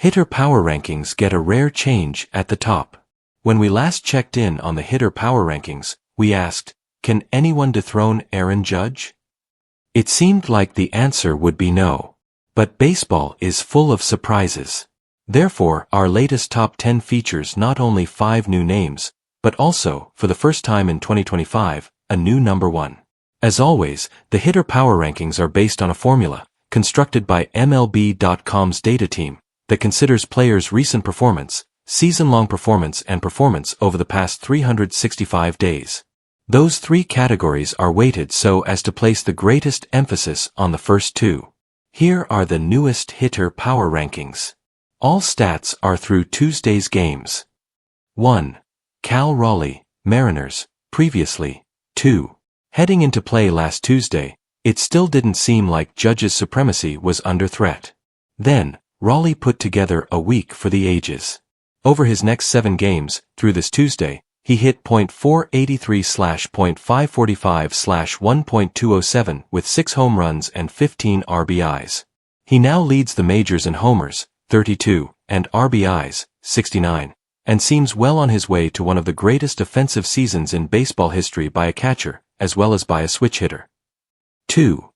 Hitter Power Rankings get a rare change at the top. When we last checked in on the Hitter Power Rankings, we asked, can anyone dethrone Aaron Judge? It seemed like the answer would be no. But baseball is full of surprises. Therefore, our latest top 10 features not only 5 new names, but also, for the first time in 2025, a new number 1. As always, the Hitter Power Rankings are based on a formula, constructed by MLB.com's data team, that considers players' recent performance, season-long performance and performance over the past 365 days. Those 3 categories are weighted so as to place the greatest emphasis on the first 2. Here are the newest Hitter Power Rankings. All stats are through Tuesday's games. 1. Cal Raleigh, Mariners, previously. 2. Heading into play last Tuesday, it still didn't seem like Judge's supremacy was under threat. Then, Raleigh put together a week for the ages. Over his next 7 games, through this Tuesday, he hit .483/.545/1.207 with 6 home runs and 15 RBIs. He now leads the majors in homers, 32, and RBIs, 69, and seems well on his way to one of the greatest offensive seasons in baseball history by a catcher, as well as by a switch hitter. 2.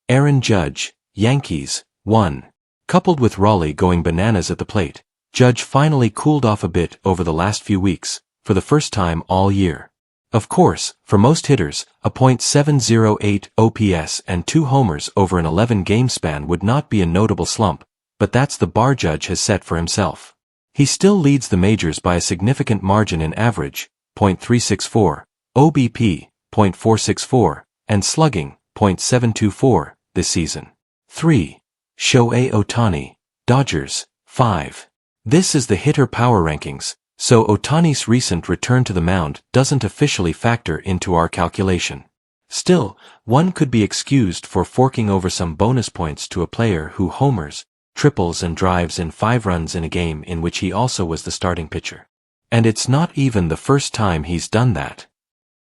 Aaron Judge, Yankees, 1. Coupled with Raleigh going bananas at the plate, Judge finally cooled off a bit over the last few weeks, for the first time all year. Of course, for most hitters, a .708 OPS and 2 homers over an 11-game span would not be a notable slump, but that's the bar Judge has set for himself. He still leads the majors by a significant margin in average, .364, OBP, .464, and slugging, .724, this season. 3. Shohei Ohtani, Dodgers, 5. This is the Hitter Power Rankings, so Ohtani's recent return to the mound doesn't officially factor into our calculation. Still, one could be excused for forking over some bonus points to a player who homers, triples and drives in 5 runs in a game in which he also was the starting pitcher. And it's not even the first time he's done that.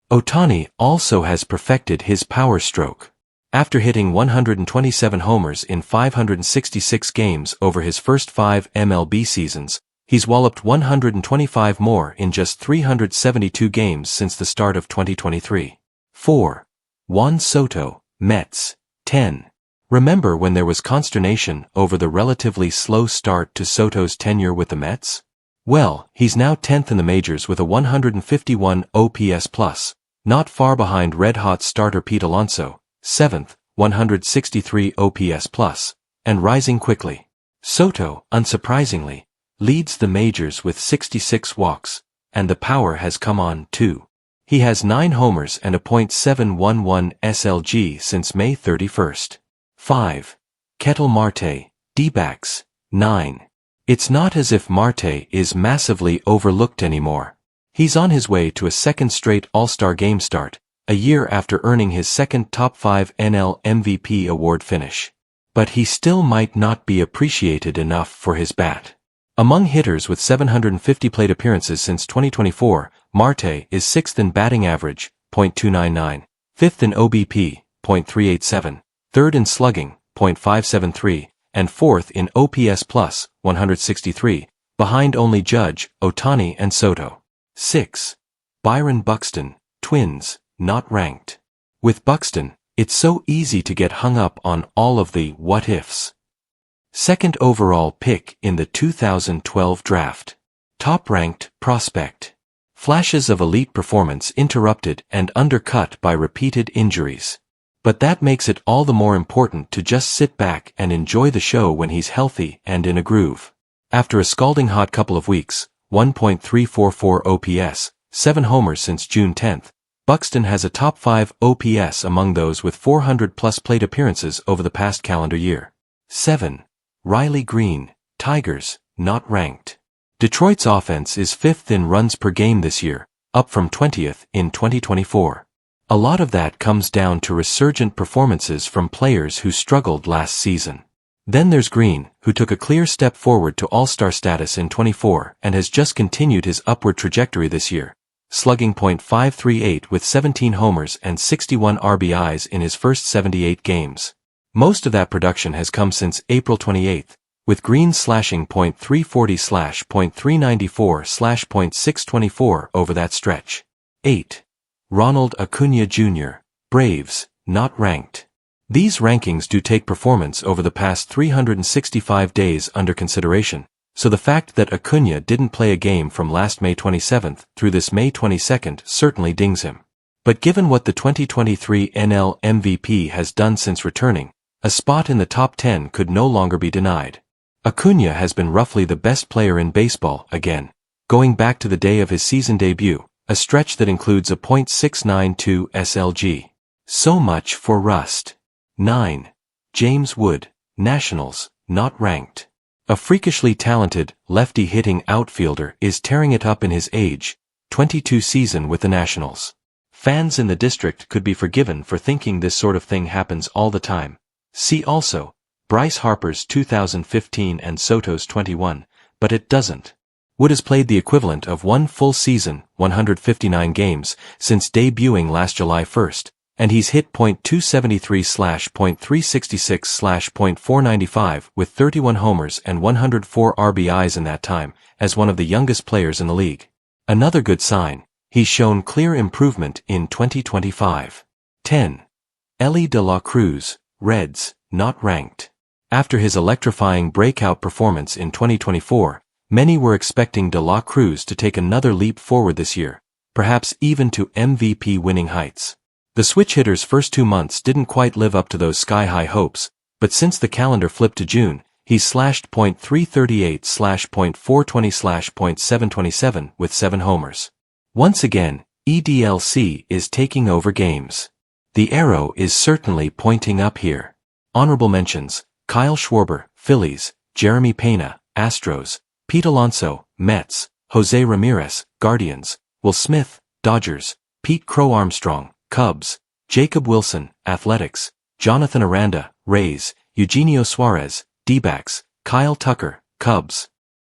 Ohtani also has perfected his power stroke. After hitting 127 homers in 566 games over his first 5 MLB seasons, he's walloped 125 more in just 372 games since the start of 2023. 4. Juan Soto, Mets, 10. Remember when there was consternation over the relatively slow start to Soto's tenure with the Mets? Well, he's now 10th in the majors with a 151 OPS+, not far behind red-hot starter Pete Alonso, 7th, 163 OPS+, and rising quickly. Soto, unsurprisingly, leads the majors with 66 walks, and the power has come on, too. He has 9 homers and a .711 SLG since May 31st. 5. Ketel Marte, D-backs, 9. It's not as if Marte is massively overlooked anymore. He's on his way to a second straight All-Star game start, a year after earning his second top 5 NL MVP award finish. But he still might not be appreciated enough for his bat. Among hitters with 750 plate appearances since 2024, Marte is 6th in batting average, .299, 5th in OBP, .387, 3rd in slugging, .573, and 4th in OPS+, 163, behind only Judge, Ohtani and Soto. 6. Byron Buxton, Twins, not ranked. With Buxton, it's so easy to get hung up on all of the what-ifs. 2nd overall pick in the 2012 draft. Top-ranked prospect. Flashes of elite performance interrupted and undercut by repeated injuries. But that makes it all the more important to just sit back and enjoy the show when he's healthy and in a groove. After a scalding hot couple of weeks, 1.344 OPS, 7 homers since June 10th, Buxton has a top 5 OPS among those with 400-plus plate appearances over the past calendar year. 7. Riley Green, Tigers, not ranked. Detroit's offense is 5th in runs per game this year, up from 20th in 2024. A lot of that comes down to resurgent performances from players who struggled last season. Then there's Green, who took a clear step forward to All-Star status in 24 and has just continued his upward trajectory this year, slugging .538 with 17 homers and 61 RBIs in his first 78 games. Most of that production has come since April 28, with Green slashing .340/.394/.624 over that stretch. 8. Ronald Acuna Jr., Braves, not ranked. These rankings do take performance over the past 365 days under consideration, so the fact that Acuna didn't play a game from last May 27th through this May 22nd certainly dings him. But given what the 2023 NL MVP has done since returning, a spot in the top 10 could no longer be denied. Acuna has been roughly the best player in baseball again, going back to the day of his season debut, a stretch that includes a .692 SLG. So much for rust. 9. James Wood, Nationals, not ranked. A freakishly talented, lefty-hitting outfielder is tearing it up in his age 22 season with the Nationals. Fans in the district could be forgiven for thinking this sort of thing happens all the time. See also, Bryce Harper's 2015 and Soto's 21, but it doesn't. Wood has played the equivalent of one full season, 159 games, since debuting last July 1st, and he's hit .273/.366/.495 with 31 homers and 104 RBIs in that time, as one of the youngest players in the league. Another good sign, he's shown clear improvement in 2025. 10. Elly De La Cruz, Reds, not ranked. After his electrifying breakout performance in 2024, many were expecting De La Cruz to take another leap forward this year, perhaps even to MVP-winning heights. The switch hitter's first 2 months didn't quite live up to those sky-high hopes, but since the calendar flipped to June, he's slashed .338/.420/.727 with 7 homers. Once again, EDLC is taking over games. The arrow is certainly pointing up here. Honorable mentions: Kyle Schwarber, Phillies; Jeremy Pena, Astros; Pete Alonso, Mets; Jose Ramirez, Guardians; Will Smith, Dodgers; Pete Crow Armstrong, Cubs; Jacob Wilson, Athletics; Jonathan Aranda, Rays; Eugenio Suarez, D-backs; Kyle Tucker, Cubs;